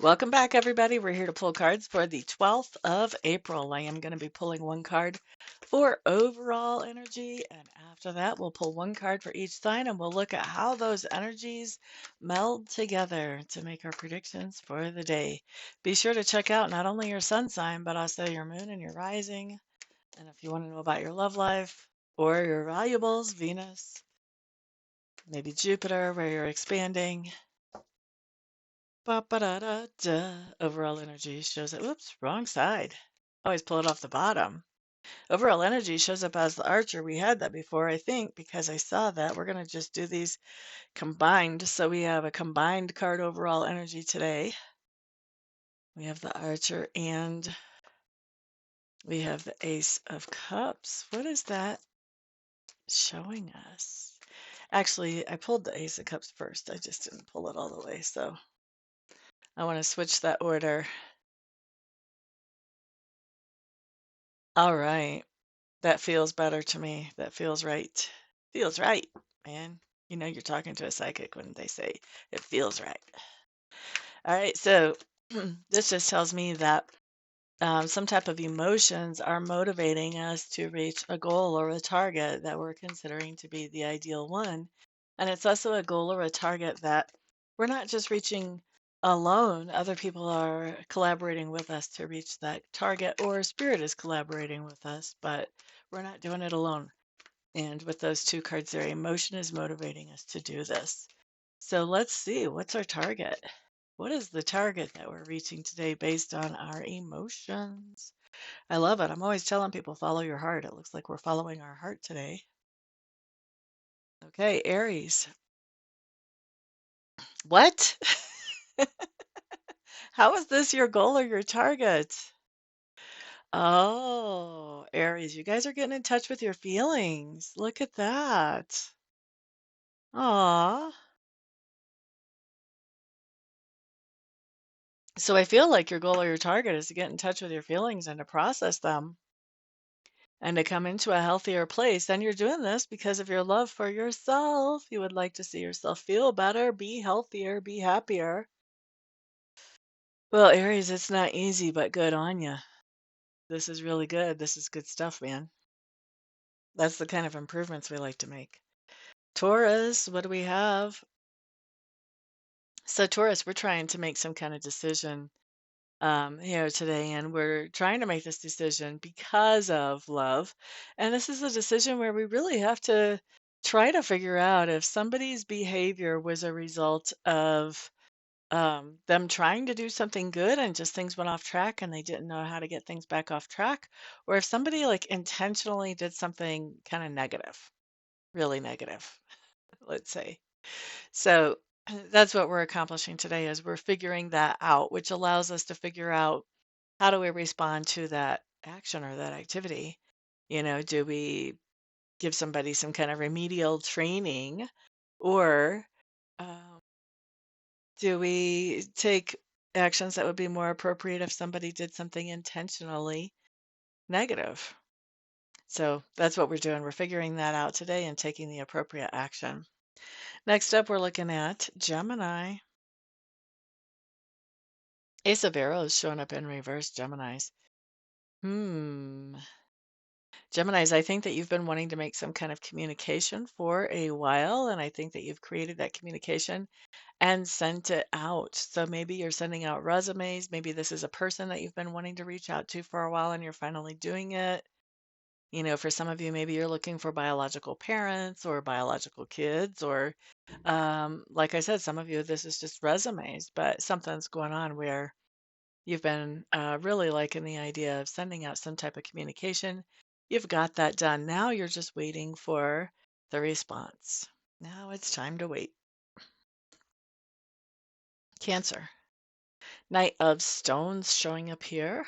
Welcome back, everybody. We're here to pull cards for the 12th of April. I am going to be pulling one card for overall energy, and after that, we'll pull one card for each sign and we'll look at how those energies meld together to make our predictions for the day. Be sure to check out not only your sun sign, but also your moon and your rising. And if you want to know about your love life or your valuables, Venus, maybe Jupiter, where you're expanding. Ba-ba-da-da-da. Overall energy shows up. Oops, wrong side. Always pull it off the bottom. Overall energy shows up as the archer. We had that before, I think, because I saw that. We're going to just do these combined. So we have a combined card overall energy today. We have the archer and we have the ace of cups. What is that showing us? Actually, I pulled the ace of cups first. I just didn't pull it all the way. So I want to switch that order. All right. That feels better to me. That feels right. Feels right, man. You know you're talking to a psychic when they say it feels right. All right, so this just tells me that some type of emotions are motivating us to reach a goal or a target that we're considering to be the ideal one. And it's also a goal or a target that we're not just reaching alone, other people are collaborating with us to reach that target, or spirit is collaborating with us, but we're not doing it alone. And with those two cards there, emotion is motivating us to do this. So let's see, what's our target? What is the target that we're reaching today based on our emotions? I love it. I'm always telling people, follow your heart. It looks like we're following our heart today. Okay, Aries. What? How is this your goal or your target? Oh, Aries, you guys are getting in touch with your feelings. Look at that. Aw. So I feel like your goal or your target is to get in touch with your feelings and to process them and to come into a healthier place. And you're doing this because of your love for yourself. You would like to see yourself feel better, be healthier, be happier. Well, Aries, it's not easy, but good on you. This is really good. This is good stuff, man. That's the kind of improvements we like to make. Taurus, what do we have? So, Taurus, we're trying to make some kind of decision here today, and we're trying to make this decision because of love. And this is a decision where we really have to try to figure out if somebody's behavior was a result of them trying to do something good and just things went off track and they didn't know how to get things back off track, or if somebody like intentionally did something kind of negative, really negative, let's say. So that's what we're accomplishing today is we're figuring that out, which allows us to figure out how do we respond to that action or that activity? You know, do we give somebody some kind of remedial training or um, do we take actions that would be more appropriate if somebody did something intentionally negative? So that's what we're doing. We're figuring that out today and taking the appropriate action. Next up, we're looking at Gemini. Ace of Arrows showing up in reverse, Geminis. Hmm. Geminis, I think that you've been wanting to make some kind of communication for a while, and I think that you've created that communication and sent it out. So maybe you're sending out resumes. Maybe this is a person that you've been wanting to reach out to for a while and you're finally doing it. You know, for some of you, maybe you're looking for biological parents or biological kids, or like I said, some of you, this is just resumes, but something's going on where you've been really liking the idea of sending out some type of communication. You've got that done. Now you're just waiting for the response. Now it's time to wait. Cancer. Knight of Stones showing up here.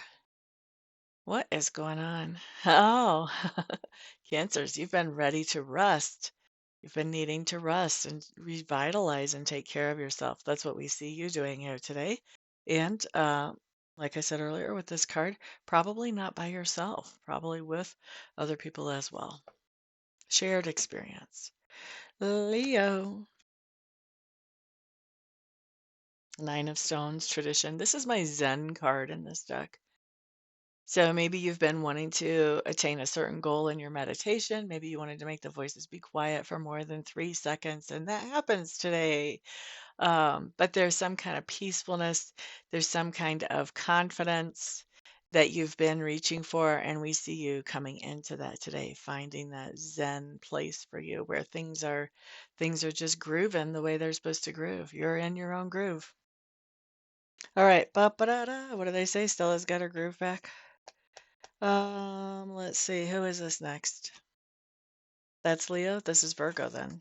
What is going on? Oh, Cancers, you've been ready to rest. You've been needing to rest and revitalize and take care of yourself. That's what we see you doing here today. And like I said earlier with this card, probably not by yourself, probably with other people as well. Shared experience. Leo. Nine of Stones tradition. This is my Zen card in this deck. So maybe you've been wanting to attain a certain goal in your meditation. Maybe you wanted to make the voices be quiet for more than 3 seconds, and that happens today. But there's some kind of peacefulness, there's some kind of confidence that you've been reaching for, and we see you coming into that today, finding that Zen place for you where things are just grooving the way they're supposed to groove. You're in your own groove. All right, ba-ba-da-da. What do they say? Stella's got her groove back. Let's see, who is this next? That's Leo. This is Virgo then.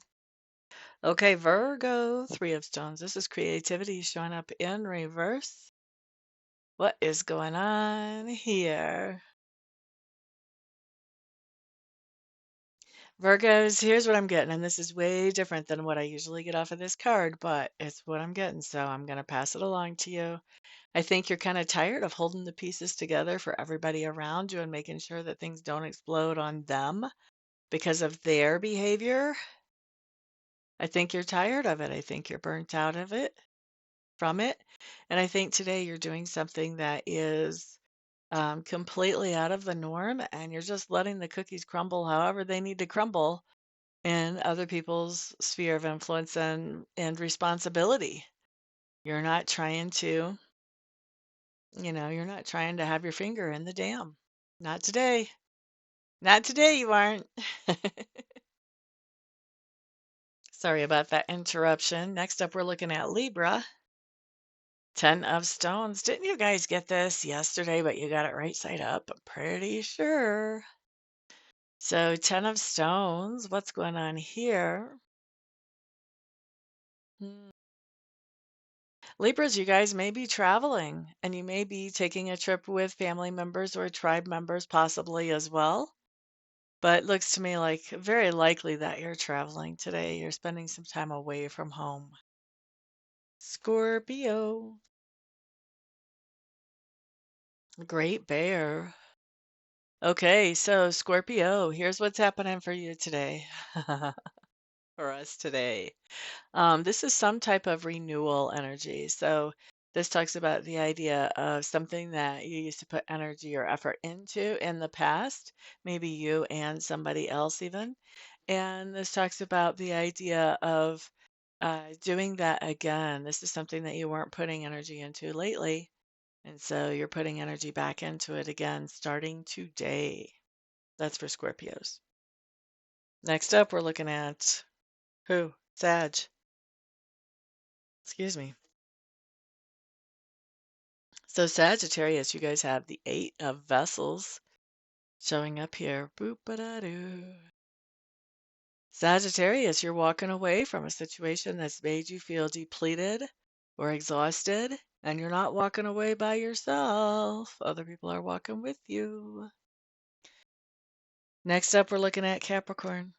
Okay, Virgo, Three of Stones. This is creativity showing up in reverse. What is going on here? Virgos, here's what I'm getting, and this is way different than what I usually get off of this card, but it's what I'm getting, so I'm going to pass it along to you. I think you're kind of tired of holding the pieces together for everybody around you and making sure that things don't explode on them because of their behavior. I think you're tired of it. I think you're burnt out of it, from it. And I think today you're doing something that is completely out of the norm, and you're just letting the cookies crumble however they need to crumble in other people's sphere of influence and responsibility. You're not trying to, you're not trying to have your finger in the dam. Not today. Not today, you aren't. Sorry about that interruption. Next up, we're looking at Libra. 10 of Stones. Didn't you guys get this yesterday, but you got it right side up? I'm pretty sure. So 10 of Stones, what's going on here? Hmm. Libras, you guys may be traveling and you may be taking a trip with family members or tribe members possibly as well. But it looks to me like very likely that you're traveling today. You're spending some time away from home. Scorpio, Great Bear. Okay, so Scorpio, here's what's happening for you today. For us today. This is some type of renewal energy. So this talks about the idea of something that you used to put energy or effort into in the past, maybe you and somebody else even. And this talks about the idea of doing that again. This is something that you weren't putting energy into lately. And so you're putting energy back into it again starting today. That's for Scorpios. Next up, we're looking at who? Sag. Excuse me. So Sagittarius, you guys have the Eight of Vessels showing up here. Boop-a-da-doo. Sagittarius, you're walking away from a situation that's made you feel depleted or exhausted, and you're not walking away by yourself. Other people are walking with you. Next up, we're looking at Capricorn.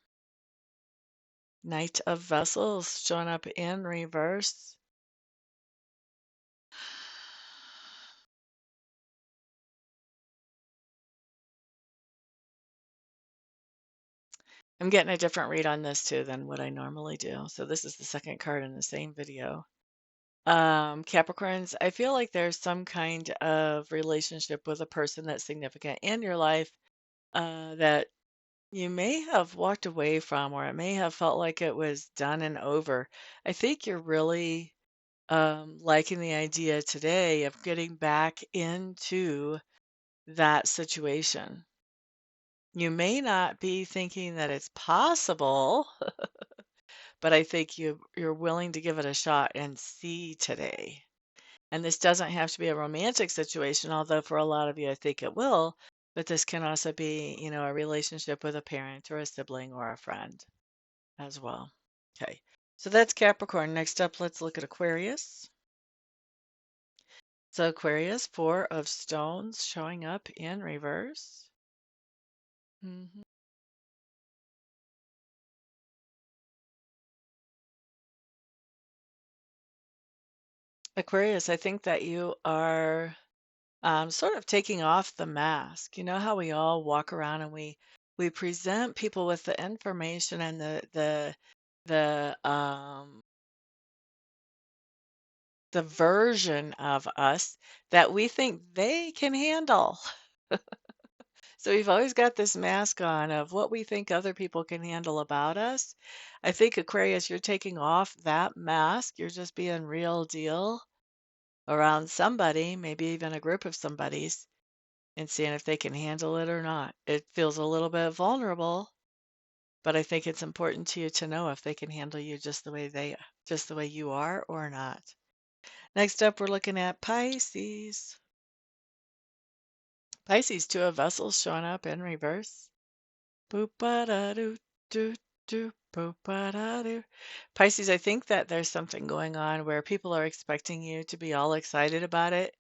Knight of Vessels showing up in reverse. I'm getting a different read on this too than what I normally do. So this is the second card in the same video. Capricorns, I feel like there's some kind of relationship with a person that's significant in your life that you may have walked away from, or it may have felt like it was done and over. I think you're really liking the idea today of getting back into that situation. You may not be thinking that it's possible, but I think you're willing to give it a shot and see today. And this doesn't have to be a romantic situation, although for a lot of you, I think it will. But this can also be, a relationship with a parent or a sibling or a friend as well. Okay. So that's Capricorn. Next up, let's look at Aquarius. So Aquarius, Four of Stones showing up in reverse. Mhm. Aquarius, I think that you are sort of taking off the mask. You know how we all walk around and we present people with the information and the the version of us that we think they can handle. So we've always got this mask on of what we think other people can handle about us. I think, Aquarius, you're taking off that mask. You're just being real deal around somebody, maybe even a group of somebodies, and seeing if they can handle it or not. It feels a little bit vulnerable, but I think it's important to you to know if they can handle you just the way you are or not. Next up, we're looking at Pisces. Pisces, two of vessels showing up in reverse. Boop ba da doo doo doo boop ba da doo. Pisces, I think that there's something going on where people are expecting you to be all excited about it,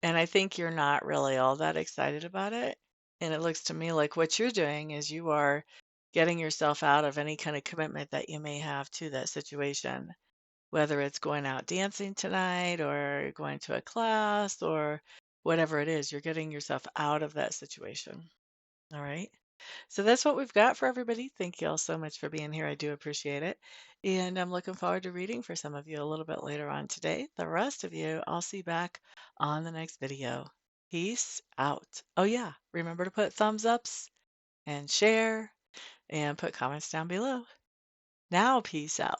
and I think you're not really all that excited about it. And it looks to me like what you're doing is you are getting yourself out of any kind of commitment that you may have to that situation, whether it's going out dancing tonight or going to a class or whatever it is, you're getting yourself out of that situation. All right. So that's what we've got for everybody. Thank you all so much for being here. I do appreciate it. And I'm looking forward to reading for some of you a little bit later on today. The rest of you, I'll see you back on the next video. Peace out. Oh, yeah. Remember to put thumbs ups and share and put comments down below. Now, peace out.